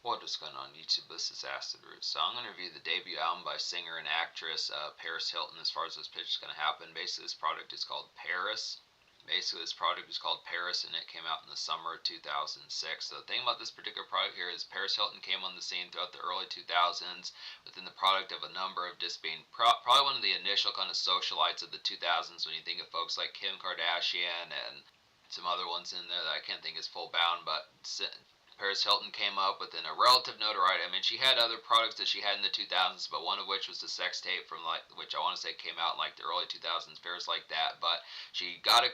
What is going on YouTube? This is Acid Root. So I'm going to review the debut album by singer and actress Paris Hilton as far as this pitch is going to happen. Basically, this product is called Paris. This product is called Paris, and it came out in the summer of 2006. So the thing about this particular product here is Paris Hilton came on the scene throughout the early 2000s within the product of a number of just being probably one of the initial kind of socialites of the 2000s when you think of folks like Kim Kardashian and some other ones in there that I can't think is full bound, but Paris Hilton came up within a relative notoriety. I mean, she had other products that she had in the 2000s, but one of which was the sex tape from which I want to say came out in like the early 2000s, Paris like that. But she got a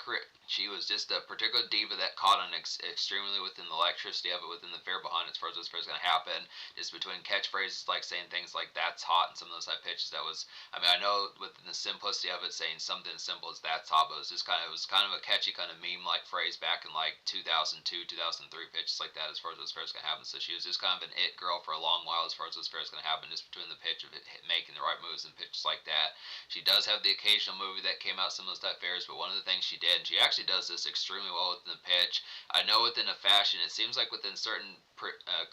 she was just a particular diva that caught on extremely within the electricity of it, within the fair behind it, as far as what's going to happen. Just between catchphrases like saying things like "that's hot" and some of those type pitches. That was, I mean, I know within the simplicity of it, saying something as simple as "that's hot," but it was kind of a catchy kind of meme like phrase back in like 2002, 2003 pitches like that. As far as what's going to happen, so she was just kind of an it girl for a long while as far as what's going to happen, just between the pitch of it making the right moves and pitches like that. She does have the occasional movie that came out some of those type fairs, but one of the things she did, and she actually does this extremely well within the pitch. I know within a fashion, it seems like within certain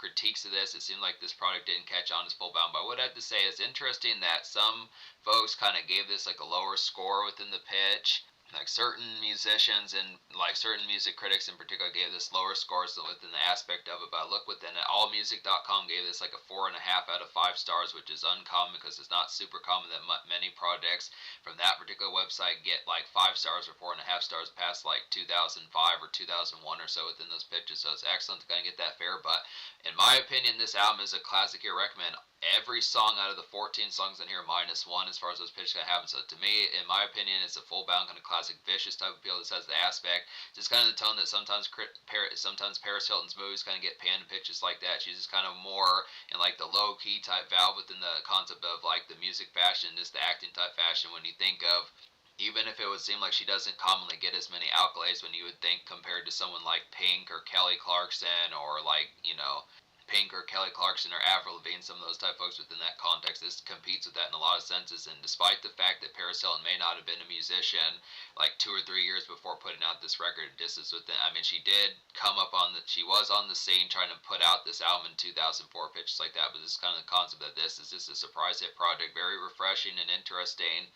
critiques of this, it seemed like this product didn't catch on as full bound. But what I have to say is interesting that some folks kind of gave this like a lower score within the pitch. Like certain musicians and like certain music critics in particular gave this lower scores within the aspect of it, but I look within it. AllMusic.com gave this like a 4.5 out of 5 stars, which is uncommon because it's not super common that many projects from that particular website get like 5 stars or 4.5 stars past like 2005 or 2001 or so within those pitches. So it's excellent to kind of get that fair. But in my opinion, this album is a classic here. Recommend every song out of the 14 songs in here minus one as far as those pitches can happen. So to me, in my opinion, it's a full bound kind of classic vicious type of appeal. This has the aspect, just kind of the tone that sometimes Paris Hilton's movies kind of get panned pitches like that. She's just kind of more in like the low key type valve within the concept of like the music fashion, just the acting type fashion. When you think of, even if it would seem like she doesn't commonly get as many accolades when you would think compared to someone like Pink or Kelly Clarkson or like, you know, Pink or Kelly Clarkson or Avril Lavigne, some of those type folks within that context. This competes with that in a lot of senses, and despite the fact that Paris Hilton may not have been a musician like 2 or 3 years before putting out this record, this is within, I mean, she did come up on she was on the scene trying to put out this album in 2004, pitches like that, but this is kind of the concept that this is just a surprise hit project, very refreshing and interesting,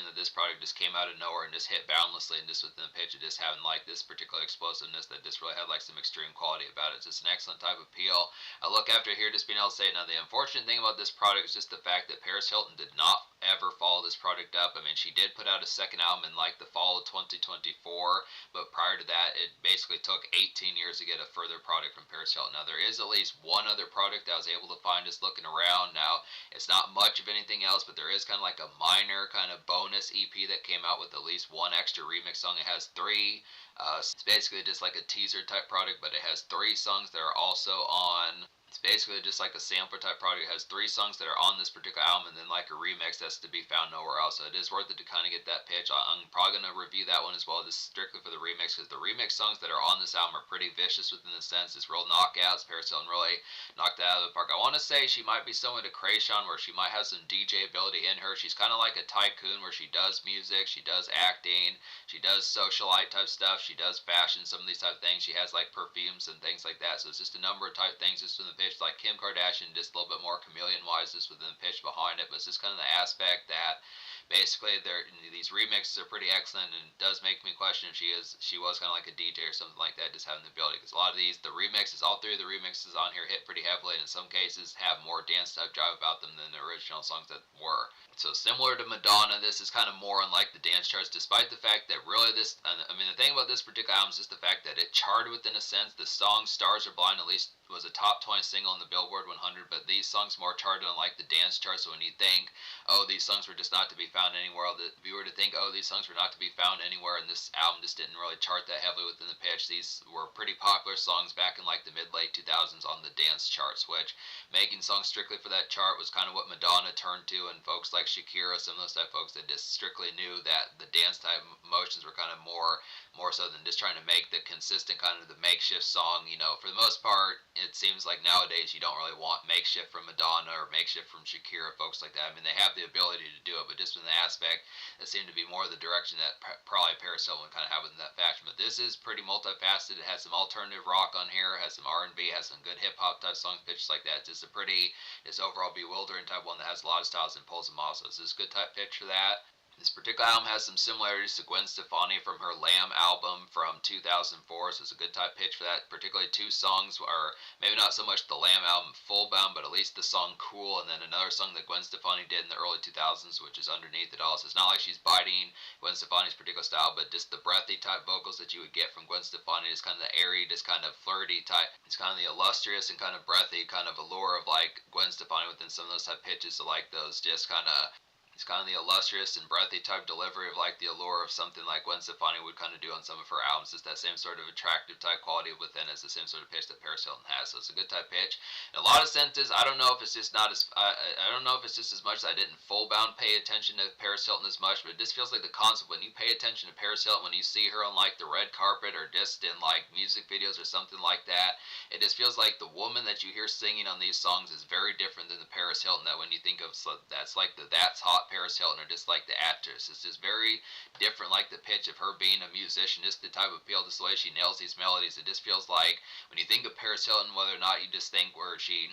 that this project just came out of nowhere and just hit boundlessly, and just within the pitch of just having like this particular explosiveness that just really had like some extreme quality about it. It's just an excellent type appeal. I look after here just being able to say, now the unfortunate thing about this product is just the fact that Paris Hilton did not ever follow this product up. I mean, she did put out a second album in like the fall of 2024, but prior to that, it basically took 18 years to get a further product from Paris Hilton. Now, there is at least one other product I was able to find just looking around. Now, it's not much of anything else, but there is kind of like a minor kind of bonus EP that came out with at least one extra remix song. It has 3. It's basically just like a teaser type product, but it has 3 songs that are also on. It's basically just like a sampler type product. It has 3 songs that are on this particular album, and then like a remix that's to be found nowhere else. So it is worth it to kind of get that pitch. I'm probably going to review that one as well, just strictly for the remix, because the remix songs that are on this album are pretty vicious within the sense. It's real knockouts. Paris Hilton really knocked that out of the park. I want to say she might be similar to Krayshawn, where she might have some DJ ability in her. She's kind of like a tycoon, where she does music, she does acting, she does socialite type stuff, she does fashion, some of these type of things. She has like perfumes and things like that. So it's just a number of type things just in the pitch, like Kim Kardashian, just a little bit more chameleon-wise, just within the pitch behind it. But it's just kind of the aspect that basically these remixes are pretty excellent, and it does make me question if she was kind of like a DJ or something like that, just having the ability. Because a lot of the remixes, all 3 of the remixes on here hit pretty heavily, and in some cases have more dance type drive about them than the original songs that were. So similar to Madonna, this is kind of more on like the dance charts, despite the fact that really this, I mean, the thing about this particular album is just the fact that it charted within a sense. The song Stars Are Blind at least was a top 20 single on the Billboard 100, but these songs more charted on like the dance chart. So when you think, oh, these songs were just not to be found anywhere, if you were to think, oh, these songs were not to be found anywhere, and this album just didn't really chart that heavily within the pitch, these were pretty popular songs back in like the mid-late 2000s on the dance charts, which making songs strictly for that chart was kind of what Madonna turned to, and folks like Shakira, some of those type folks that just strictly knew that the dance type motions were kind of more more so than just trying to make the consistent kind of the makeshift song. For the most part, it seems like nowadays you don't really want makeshift from Madonna or makeshift from Shakira, folks like that. I mean, they have the ability to do it, but just in the aspect, it seemed to be more the direction that probably Paris Hilton kind of have in that fashion. But this is pretty multifaceted. It has some alternative rock on here, has some R&B, has some good hip hop type songs, pitches like that. It's just a pretty, just overall bewildering type one that has a lot of styles and pulls them off. So it's just a good type pitch for that. This particular album has some similarities to Gwen Stefani from her Lamb album from 2004, so it's a good type pitch for that. Particularly two songs are maybe not so much the Lamb album full bound, but at least the song Cool, and then another song that Gwen Stefani did in the early 2000s, which is Underneath It All. So it's not like she's biting Gwen Stefani's particular style, but just the breathy type vocals that you would get from Gwen Stefani is kind of the airy, just kind of flirty type. It's kind of the illustrious and kind of breathy kind of allure of like Gwen Stefani within some of those type pitches. So like those just kind of, it's kind of the illustrious and breathy type delivery of like the allure of something like Gwen Stefani would kind of do on some of her albums. It's that same sort of attractive type quality within. It's the same sort of pitch that Paris Hilton has. So it's a good type pitch. In a lot of senses, I don't know if it's just not as I don't know if it's just as much that I didn't full bound pay attention to Paris Hilton as much, but it just feels like the concept when you pay attention to Paris Hilton, when you see her on like the red carpet or just in like music videos or something like that, it just feels like the woman that you hear singing on these songs is very different than the Paris Hilton that when you think of that's like the That's Hot Paris Hilton or just like the actress. It's just very different, like the pitch of her being a musician, just the type of feel, just the way she nails these melodies. It just feels like when you think of Paris Hilton, whether or not you just think where she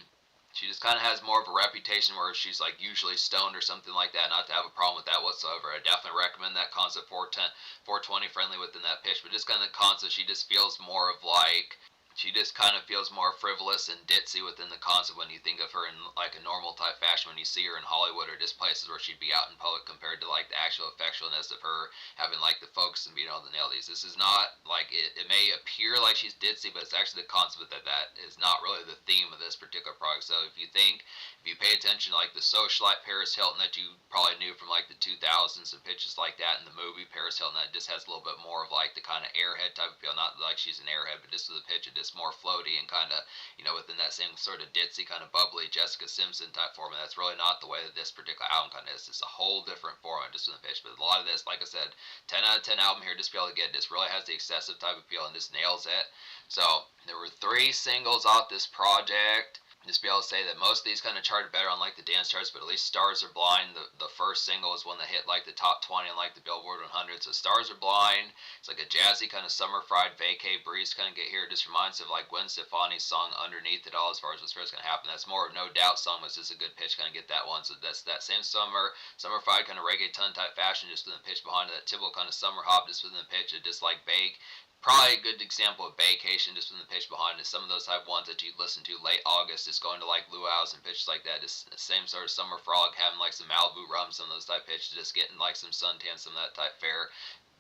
just kind of has more of a reputation where she's like usually stoned or something like that. Not to have a problem with that whatsoever. I definitely recommend that concept 420 friendly within that pitch, but just kind of the concept, she just feels more of like, she just kind of feels more frivolous and ditzy within the concept when you think of her in like a normal type fashion when you see her in Hollywood or just places where she'd be out in public compared to like the actual effectualness of her having like the focus and being able to nail these. This is not like it may appear like she's ditzy, but it's actually the concept that is not really the theme of this particular product. So if you pay attention to like the socialite Paris Hilton that you probably knew from like the 2000s and pitches like that in the movie Paris Hilton, that just has a little bit more of like the kind of airhead type of feel. Not like she's an airhead, but just with the pitch of just more floaty and kind of, within that same sort of ditzy, kind of bubbly Jessica Simpson type format. That's really not the way that this particular album kind of is. It's a whole different format just with the pitch. But a lot of this, like I said, 10 out of 10 album here, just be able to get this really has the excessive type of feel and just nails it. So there were 3 singles off this project. Just be able to say that most of these kind of charted better on like the dance charts, but at least Stars Are Blind, the first single is one that hit like the top 20 on like the Billboard 100. So Stars Are Blind, it's like a jazzy kind of summer fried vacay breeze kind of get here. It just reminds of like Gwen Stefani's song Underneath It All as far as what's first going to happen. That's more of No Doubt song, but it's just a good pitch kind of get that one. So that's that same summer fried kind of reggaeton type fashion just within the pitch behind it. That typical kind of summer hop just within the pitch. It just like vague. Probably a good example of vacation just from the pitch behind it. Some of those type ones that you listen to late August, just going to like luau's and pitches like that. Just the same sort of summer frolic, having like some Malibu rum, some of those type pitches, just getting like some suntan, some of that type fare,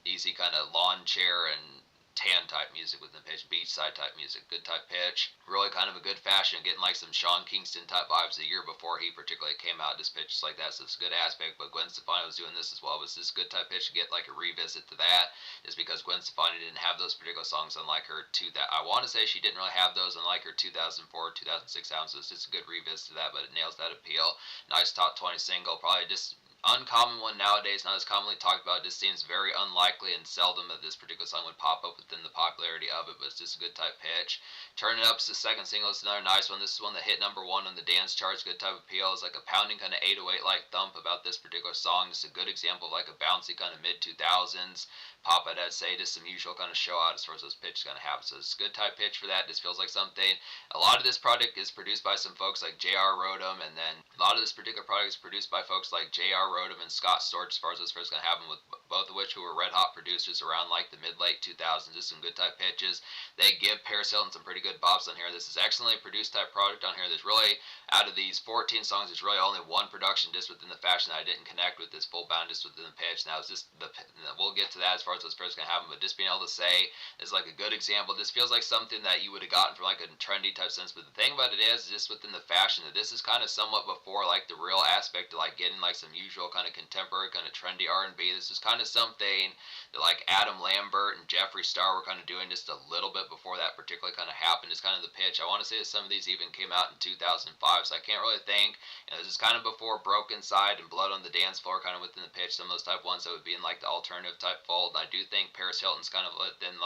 easy kind of lawn chair and tan type music with the pitch, beachside type music, good type pitch. Really kind of a good fashion, getting like some Sean Kingston type vibes the year before he particularly came out, just pitches like that, so it's a good aspect. But Gwen Stefani was doing this as well. It was this good type pitch to get like a revisit to that, is because Gwen Stefani didn't have those particular songs unlike her I want to say she didn't really have those unlike her 2004, 2006 album, so it's just a good revisit to that, but it nails that appeal. Nice top 20 single, probably just uncommon one nowadays, not as commonly talked about. It just seems very unlikely and seldom that this particular song would pop up within the popularity of it, but it's just a good type pitch. Turn It Up's the second single. It's another nice one. This is one that hit #1 on the dance charts. Good type of appeal. It's like a pounding kind of 808 like thump about this particular song. It's a good example of like a bouncy kind of mid 2000s pop, I'd say, just some usual kind of show out as far as those pitches kind of happen. So it's a good type pitch for that. Just feels like something. A lot of this product is produced by some folks like J.R. Rodham, and then a lot of this particular product is produced by folks like J.R. Rodham and Scott Storch, as far as this first going to happen, with both of which who were red hot producers around like the mid-late 2000s. Just some good type pitches. They give Paris Hilton some pretty good bops on here. This is excellently produced type product on here. There's really, out of these 14 songs, there's really only one production just within the fashion that I didn't connect with this full bound just within the pitch. Now it's just we'll get to that as far as what's first going to happen, but just being able to say is like a good example. This feels like something that you would have gotten from like a trendy type sense, but the thing about it is just within the fashion that this is kind of somewhat before like the real aspect of like getting like some usual kind of contemporary kind of trendy R&B. This is kind of something that like Adam Lambert and Jeffree Star were kind of doing just a little bit before that particularly kind of happened. Is kind of the pitch. I want to say that some of these even came out in 2005, so I can't really think. This is kind of before Broken Side and Blood on the Dance Floor, kind of within the pitch. Some of those type ones that would be in like the alternative type fold. I do think Paris Hilton's kind of within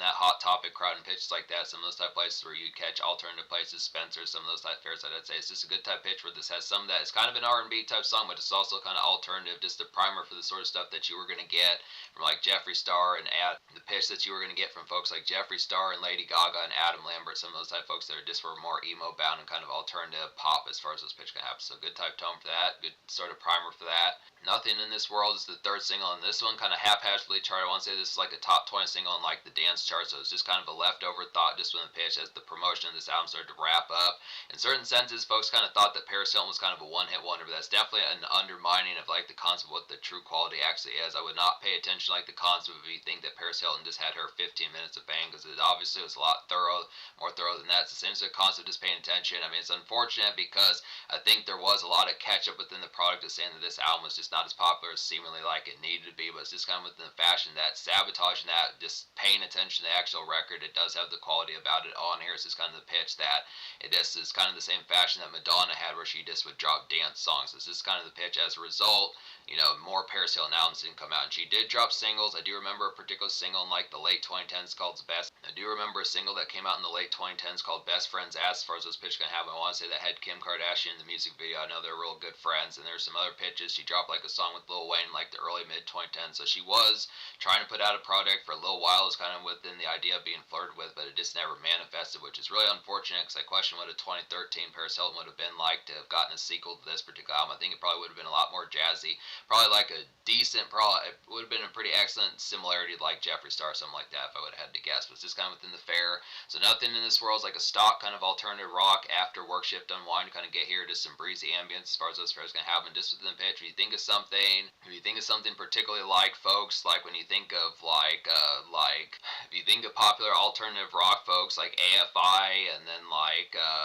that hot topic crowd and pitches like that. Some of those type places where you catch alternative places, Spencer, some of those type fairs that I'd say it's just a good type pitch where this has some of that. It's kind of an R&B type song, but it's also kind of alternative, just a primer for the sort of stuff that you were going to get from like Jeffree Star and the pitch that you were going to get from folks like Jeffree Star and Lady Gaga and Adam Lambert, some of those type folks that are just were more emo bound and kind of alternative pop as far as those pitch can happen. So good type tone for that, good sort of primer for that. Nothing in This World is the third single, and this one kind of haphazardly charted. I want to say this is like a top 20 single in like the dance chart, so it's just kind of a leftover thought just when the pitch as the promotion of this album started to wrap up. In certain senses, folks kind of thought that Paris Hilton was kind of a one-hit wonder, but that's definitely an undermining of like the concept of what the true quality actually is. I would not pay attention like the concept if you think that Paris Hilton just had her 15 minutes of fame, because it obviously was a lot more thorough than that. It's the same as the concept of just paying attention. I mean, it's unfortunate because I think there was a lot of catch-up within the product of saying that this album was just not as popular as seemingly like it needed to be, but it's just kind of within the fashion that sabotaging that, just paying attention to the actual record. It does have the quality about it on here. It's just kind of the pitch that it just is kind of the same fashion that Madonna had, where she just would drop dance songs. It's just kind of the pitch. As a result, you know, more Paris Hilton albums didn't come out, and she did drop singles. I do remember a particular single in like the late 2010s called Best. I do remember a single that came out in the late 2010s called Best Friends As far as those pitches can happen. I want to say that had Kim Kardashian in the music video. I know they're real good friends, and there's some other pitches. She dropped like a song with Lil Wayne like the early mid 2010s, so she was trying to put out a project for a little while. It was kind of within the idea of being flirted with, but it just never manifested, which is really unfortunate, because I question what a 2013 Paris Hilton would have been like to have gotten a sequel to this particular album. I think it probably would have been a lot more jazzy, probably like a decent, probably it would have been a pretty excellent similarity like Jeffree Star, something like that if I would have had to guess, but it's just kind of within the fair. So Nothing in This World is like a stock kind of alternative rock after work shift unwind, kind of get here to some breezy ambience as far as those fairs can happen just within the pitch. If you think of something particularly like, folks, like when you think of if you think of popular alternative rock folks like AFI, and then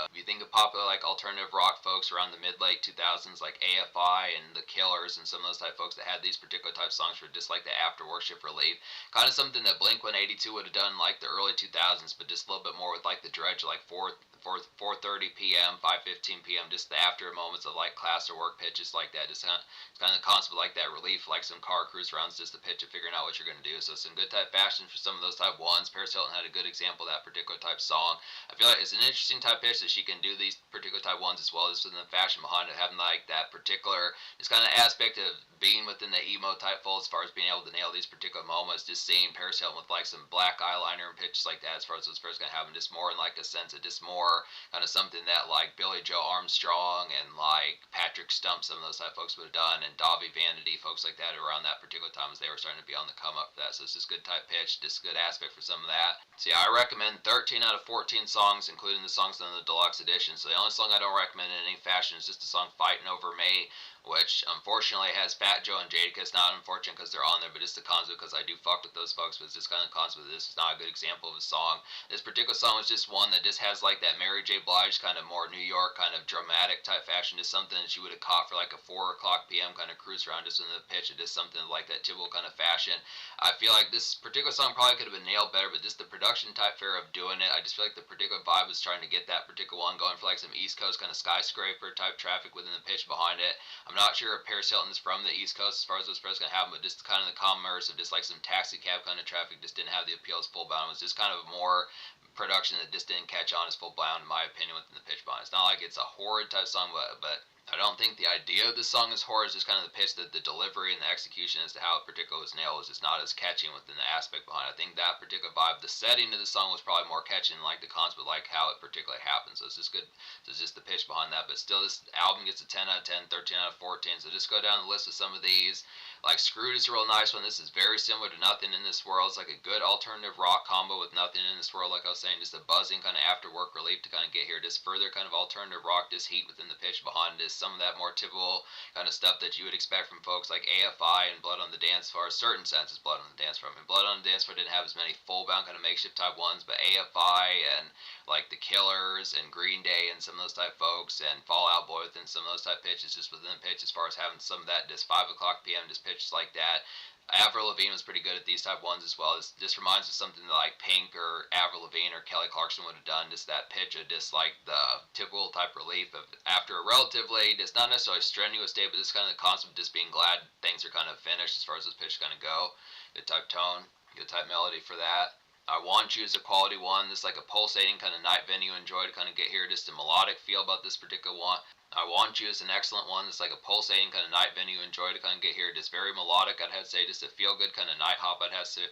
if you think of popular like alternative rock folks around the mid late 2000s like AFI and the Killers and some of those type folks that had these particular type songs for just like the after worship relief, kind of something that Blink 182 would have done like the early 2000s, but just a little bit more with like the dredge, like 4:30 p.m., 5:15 p.m., just the after moments of like class or work pitches like that. Just kind of the concept of like that relief, like some car cruise rounds, just the pitch of figuring out what you're going to do. So some good type fashion for some of those type ones. Paris Hilton had a good example of that particular type song. I feel like it's an interesting type pitch that she can do these particular type ones as well as within the fashion behind it, having like that particular this kind of aspect of being within the emo type fold as far as being able to nail these particular moments. Just seeing Paris Hilton with like some black eyeliner and pitches like that as far as those first going to happen, just more in like a sense of just more kind of something that like Billy Joe Armstrong and like Patrick Stump, some of those type folks would have done, and Dobby Vanity, folks like that around that particular time as they were starting to be on the come up for that. So it's just good type pitch, just good aspect for some of that. So yeah, I recommend 13 out of 14 songs, including the songs in the deluxe edition. So the only song I don't recommend in any fashion is just the song Fighting Over Me, which unfortunately has Fat Joe and Jadakiss. Not unfortunate because they're on there, but it's the concept because I do fuck with those folks. But it's just kind of concept of this is not a good example of a song. This particular song is just one that just has like that Mary J. Blige kind of more New York kind of dramatic type fashion. Just something that you would have caught for like a 4 o'clock p.m. kind of cruise around just in the pitch. It is something like that typical kind of fashion. I feel like this particular song probably could have been nailed better, but just the production type fare of doing it, I just feel like the particular vibe was trying to get that particular one going for like some East Coast kind of skyscraper type traffic within the pitch behind it. I'm not sure if Paris Hilton is from the East Coast as far as those first going to happen, but just kind of the commerce of just like some taxi cab kind of traffic just didn't have the appeal as full bound. It was just kind of more production that just didn't catch on as full bound, in my opinion, within the pitch behind. It's not like it's a horrid type song, but I don't think the idea of this song is horror. It's just kind of the pitch, that the delivery and the execution as to how it particularly was nailed was just not as catching within the aspect behind it. I think that particular vibe, the setting of the song was probably more catching, like the concept, like how it particularly happened. So it's just good. So it's just the pitch behind that. But still, this album gets a 10 out of 10, 13 out of 14. So just go down the list of some of these. Like Screwed is a real nice one. This is very similar to Nothing in This World. It's like a good alternative rock combo with Nothing in This World. Like I was saying, just a buzzing kind of after work relief to kind of get here. Just further kind of alternative rock, just heat within the pitch behind this. Some of that more typical kind of stuff that you would expect from folks like AFI and Blood on the Dance Floor. Certain senses, Blood on the Dance Floor. I mean, Blood on the Dance Floor didn't have as many full-bound kind of makeshift type ones, but AFI and like the Killers and Green Day and some of those type folks and Fall Out Boy within some of those type pitches, just within the pitch as far as having some of that just 5 o'clock p.m. just pitches like that. Avril Lavigne was pretty good at these type ones as well. This reminds me of something that like Pink or Avril Lavigne or Kelly Clarkson would have done. Just that pitch of just like the typical type relief of after a relatively, it's not necessarily strenuous day, but this kind of the concept of just being glad things are kind of finished as far as this pitch is going to go. Good type tone, good type melody for that. I Want You is a quality one. This is like a pulsating kind of night venue enjoy to kind of get here. Just a melodic feel about this particular one. I Want You is an excellent one. It's like a pulsating kind of night venue enjoy to kind of get here. Just very melodic, I'd have to say. Just a feel good kind of night hop, I'd have to say.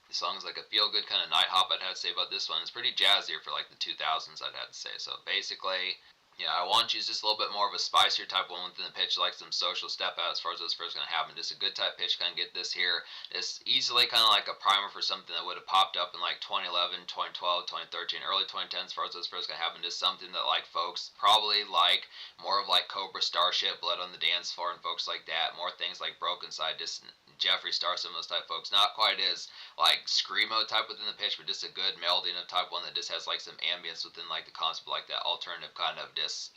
The song's like a feel good kind of night hop, I'd have to say about this one. It's pretty jazzier for like the 2000s, I'd have to say. So basically, yeah, I Want You is just a little bit more of a spicier type one within the pitch, like some social step out as far as those first going to happen. Just a good type pitch, kind of get this here. It's easily kind of like a primer for something that would have popped up in like 2011, 2012, 2013, early 2010s as far as those first going to happen. Just something that like folks probably like more of like Cobra Starship, Blood on the Dance Floor, and folks like that. More things like Broken Side, just Jeffree Star, some of those type folks. Not quite as like screamo type within the pitch, but just a good melding of type one that just has like some ambience within like the concept, like that alternative kind of just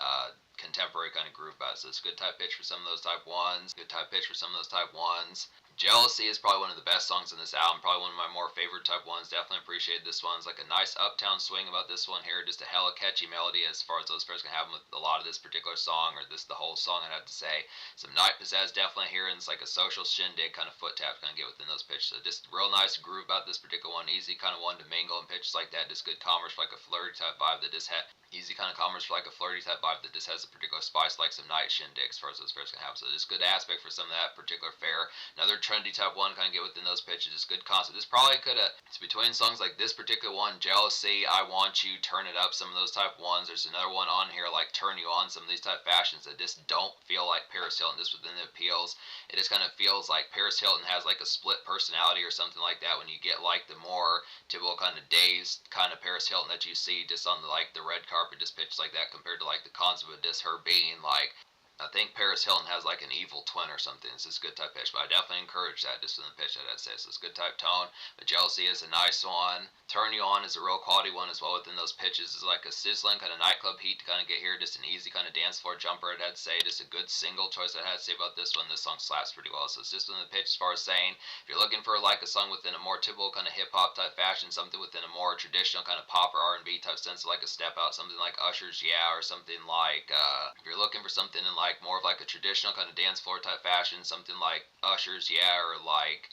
contemporary kind of groove about it. So it's a good type pitch for some of those type ones. Good type pitch for some of those type ones. Jealousy is probably one of the best songs in this album. Probably one of my more favorite type ones. Definitely appreciate this one. It's like a nice uptown swing about this one here. Just a hella catchy melody as far as those first can have with a lot of this particular song, or this the whole song, I'd have to say. Some night pizzazz definitely here, and it's like a social shindig kind of foot tap kind of get within those pitches. So just real nice groove about this particular one. Easy kind of one to mingle and pitches like that. Just good commerce for like a flirty type vibe that just had easy kind of commerce for like a flirty type vibe that just has a particular spice like some night shindig as far as those fairs can have. So just good aspect for some of that particular fair. Another trendy type one kind of get within those pitches. Just good concept. This probably could have, it's between songs like this particular one, Jealousy, I Want You, Turn It Up, some of those type ones. There's another one on here like Turn You On, some of these type fashions that just don't feel like Paris Hilton. Just within the appeals, it just kind of feels like Paris Hilton has like a split personality or something like that when you get like the more typical kind of dazed kind of Paris Hilton that you see just on the like the red carpet just pitched like that compared to like the concept of just her being like, I think Paris Hilton has like an evil twin or something. It's just good type pitch, but I definitely encourage that just in the pitch, I'd say. So it's good type tone. But Jealousy is a nice one. Turn You On is a real quality one as well within those pitches. It's like a sizzling kind of nightclub heat to kind of get here. Just an easy kind of dance floor jumper, I'd say. Just a good single choice I'd have to say about this one. This song slaps pretty well. So it's just in the pitch as far as saying, if you're looking for like a song within a more typical kind of hip hop type fashion, something within a more traditional kind of pop or R&B type sense, like a step out, something like Usher's Yeah, or something like, if you're looking for something in like more of like a traditional kind of dance floor type fashion, something like Usher's Yeah, or like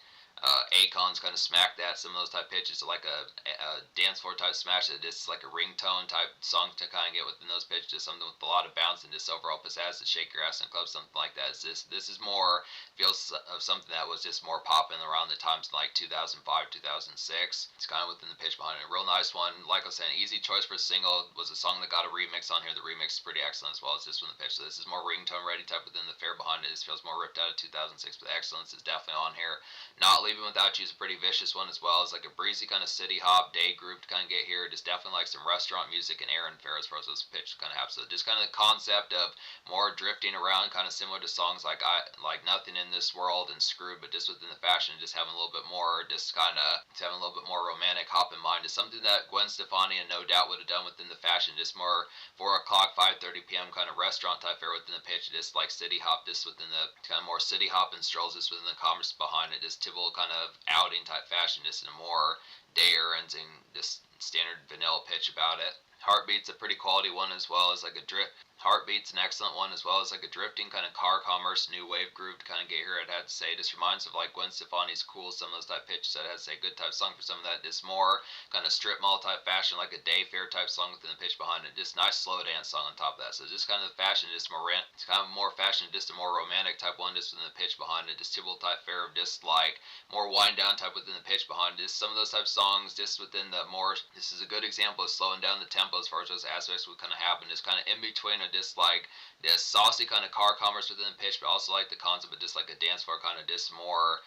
Akon's kind of Smack That, some of those type pitches, so like a dance floor type smash that is like a ringtone type song to kind of get within those pitches, something with a lot of bounce and just overall pizzazz to shake your ass in the club, something like that. This is more, feels of something that was just more popping around the times like 2005, 2006. It's kind of within the pitch behind it. A real nice one. Like I was saying, easy choice for a single. Was a song that got a remix on here. The remix is pretty excellent as well as this one, the pitch. So this is more ringtone ready type within the fair behind it. This feels more ripped out of 2006, but the excellence is definitely on here. Not Leaving Without You is a pretty vicious one as well. It's like a breezy kind of city hop day group to kind of get here. Just definitely like some restaurant music and errand fare as far as those pitch kind of have. So just kind of the concept of more drifting around, kind of similar to songs like Nothing in This World and Screwed, but just within the fashion, just having a little bit more, just kind of having a little bit more romantic hop in mind. Is something that Gwen Stefani and No Doubt would have done within the fashion. Just more 4 o'clock, 5:30 p.m. kind of restaurant type fare within the pitch. Just like city hop, just within the kind of more city hop and strolls, just within the commerce behind it. Just typical kind of outing type fashion, just in a more day errands and just standard vanilla pitch about it. Heartbeat's a pretty quality one as well as like a drift. Heartbeat's an excellent one as well as like a drifting kind of car commerce new wave groove to kind of get here. I'd have to say, just reminds of like Gwen Stefani's Cool, some of those type pitches. I'd have to say good type song for some of that. Just more kind of strip mall type fashion, like a day fair type song within the pitch behind it. Just nice slow dance song on top of that. So just kind of the fashion, just more it's kind of more fashion, just a more romantic type one, just within the pitch behind it. Just typical type fair of just like more wind down type within the pitch behind it. Just some of those type songs, just within the more. This is a good example of slowing down the tempo as far as those aspects would kind of happen. Just kind of in between a just like this saucy kind of car commerce within the pitch, but also like the concept of just like a dance floor kind of just more.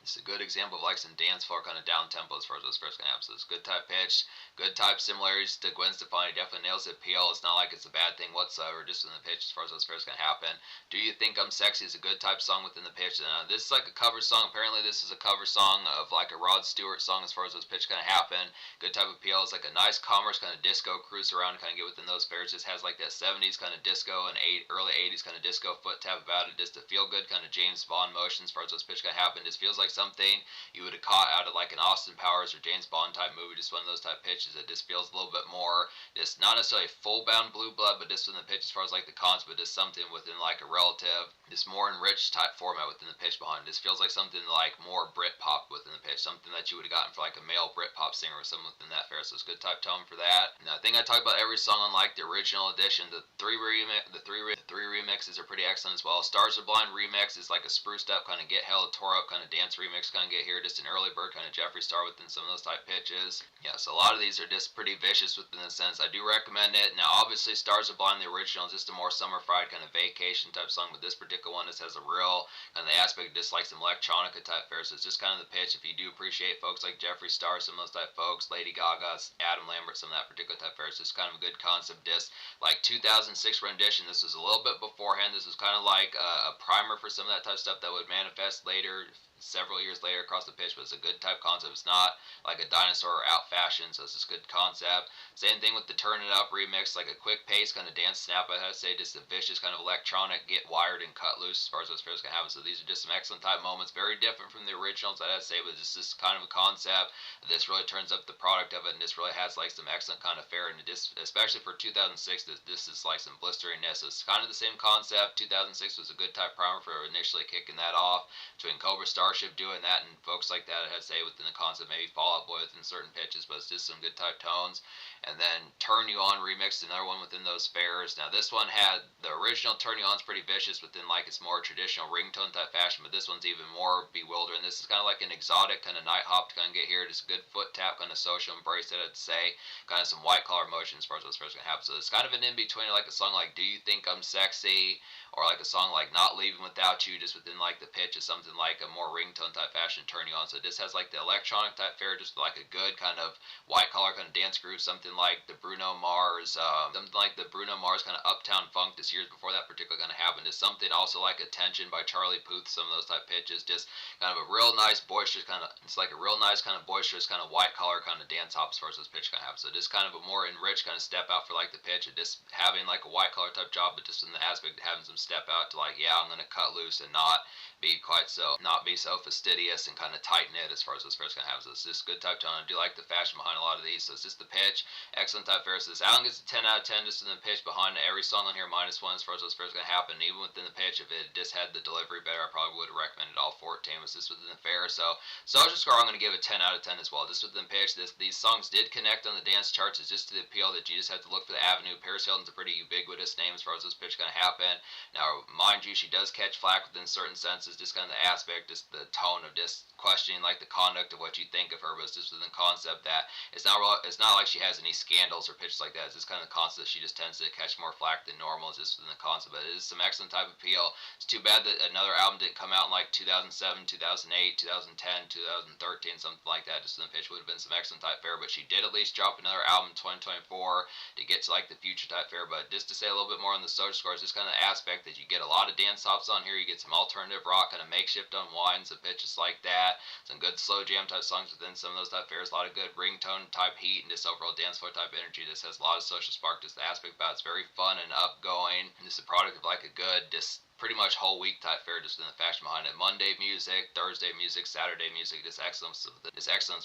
It's a good example of like some dance floor kind of down tempo as far as those first can happen. So it's good type pitch, good type similarities to Gwen Stefani. Definitely nails the appeal. It's not like it's a bad thing whatsoever, just in the pitch as far as those first can happen. Do You Think I'm Sexy is a good type song within the pitch. And this is like a cover song. Apparently this is a cover song of like a Rod Stewart song as far as those pitch kind of happen. Good type of appeal. It's like a nice commerce kind of disco cruise around to kind of get within those pairs. Just has like that 70s kind of disco and early 80s kind of disco foot tap about it. Just a feel good kind of James Bond motion as far as those pitch kind of happen. happen. Just feels like something you would have caught out of like an Austin Powers or James Bond type movie, just one of those type pitches. It just feels a little bit more, just not necessarily full bound blue blood, but just in the pitch as far as like the concept, but just something within like a relative, just more enriched type format within the pitch behind it. This feels like something like more Brit pop within the pitch, something that you would have gotten for like a male Brit pop singer or something within that fair. So it's good type tone for that. Now I think I talked about every song on like the original edition. The three remixes are pretty excellent as well. Stars Are Blind remix is like a spruced up kind of Get Hella Tore Up kind of dance remix kind of get here, just an early bird kind of Jeffree Star within some of those type pitches. Yeah, so a lot of these are just pretty vicious within the sense. I do recommend it. Now obviously Stars Are Blind, the original, is just a more summer fried kind of vacation type song, but this particular one just has a real kind of the aspect of just like some electronica type fare. So it's just kind of the pitch. If you do appreciate folks like Jeffree Star, some of those type folks, Lady Gaga, Adam Lambert, some of that particular type fare, it's just kind of a good concept disc. Like 2006 rendition, this was a little bit beforehand. This was kind of like a primer for some of that type of stuff that would manifest later, several years later across the pitch, but it's a good type concept. It's not like a dinosaur or out fashion, so it's just a good concept. Same thing with the Turn It Up remix, like a quick pace kind of dance snap, I have to say, just a vicious kind of electronic, get wired and cut loose as far as those fairs can happen. So these are just some excellent type moments, very different from the originals, I have to say, but it's just kind of a concept. This really turns up the product of it, and this really has like some excellent kind of fare, and just, especially for 2006, this is like some blisteriness. It's kind of the same concept. 2006 was a good type primer for initially kicking that off, between Cobra Starship doing that and folks like that, I had to say, within the concept, maybe Fall Out Boy within certain pitches, but it's just some good type tones. And then Turn You On remix, another one within those fairs. Now this one had, the original Turn You On's pretty vicious within like its more traditional ringtone type fashion, but this one's even more bewildering. This is kind of like an exotic kind of night hop to kind of get here, just a good foot tap kind of social embrace it, I'd say, kind of some white collar motion as far as those fairs can happen. So it's kind of an in between, like a song like Do You Think I'm Sexy, or like a song like Not Leaving Without You, just within like the pitch of something like a more ringtone type fashion, Turn You On. So this has like the electronic type fare, just like a good kind of white collar kind of dance groove, something like the Bruno Mars kind of Uptown Funk just years before that particular kind of happened. Is something also like Attention by Charlie Puth, some of those type pitches, just kind of a real nice boisterous kind of, it's like a real nice kind of boisterous kind of white collar kind of dance hop as far as those pitch kind of happen. So just kind of a more enriched kind of step out for like the pitch, and just having like a white collar type job, but just in the aspect of having some step out to like, yeah, I'm gonna cut loose and not be so fastidious and kind of tight knit as far as those fairs kind of have. So it's just good type tone. I do like the fashion behind a lot of these. So it's just the pitch, excellent type fairs. So this Alan gets a 10 out of 10 just in the pitch behind it. Every song on here -1 as far as those fairs going to happen. Even within the pitch, if it just had the delivery better, I probably would have recommended all 14. Was this within the fair? So social score, I'm going to give a 10 out of 10 as well. Just within the pitch, these songs did connect on the dance charts. It's just to the appeal that you just have to look for the avenue. Paris Hilton's a pretty ubiquitous name as far as this pitch going to happen. Now, mind you, she does catch flack within certain senses, just kind of the aspect, just the tone of just questioning like the conduct of what you think of her, but it's just within the concept that it's not like she has any scandals or pitches like that. It's just kind of the concept that she just tends to catch more flack than normal. It's just within the concept, but it is some excellent type of appeal. It's too bad that another album didn't come out in like 2007, 2008, 2010, 2013, something like that. Just in the pitch would have been some excellent type fare, but she did at least drop another album in 2024 to get to like the future type fare. But just to say a little bit more on the social scores, just kind of the aspect that you get a lot of dance hops on here. You get some alternative rock, kind of makeshift unwinds of pitches like that. Some good slow jam type songs within some of those type fares. A lot of good ringtone type heat and just overall dance floor type energy. This has a lot of social spark. Just the aspect about it's very fun and upgoing. And this is a product of like a good, just pretty much whole week type fare, just in the fashion behind it. Monday music, Thursday music, Saturday music, just excellence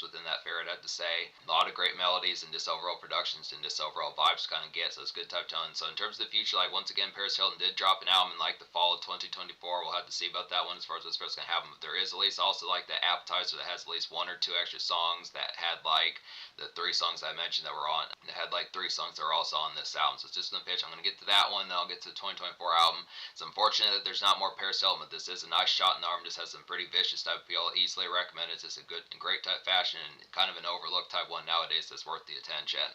within that fare, I'd have to say. A lot of great melodies and just overall productions and just overall vibes to kind of get, so it's good type tone. So in terms of the future, like once again, Paris Hilton did drop an album in like the fall of 2024. We'll have to see about that one as far as what's going to happen, but there is at least also like the appetizer that has at least 1 or 2 extra songs that had like the 3 songs I mentioned that were on. It had like 3 songs that were also on this album, so it's just in the pitch. I'm going to get to that one, then I'll get to the 2024 album. It's unfortunate that there's not more Paris Hilton, but this is a nice shot in the arm. Just has some pretty vicious type appeal. Easily recommended. It's just a good and great type fashion and kind of an overlooked type one nowadays that's worth the attention.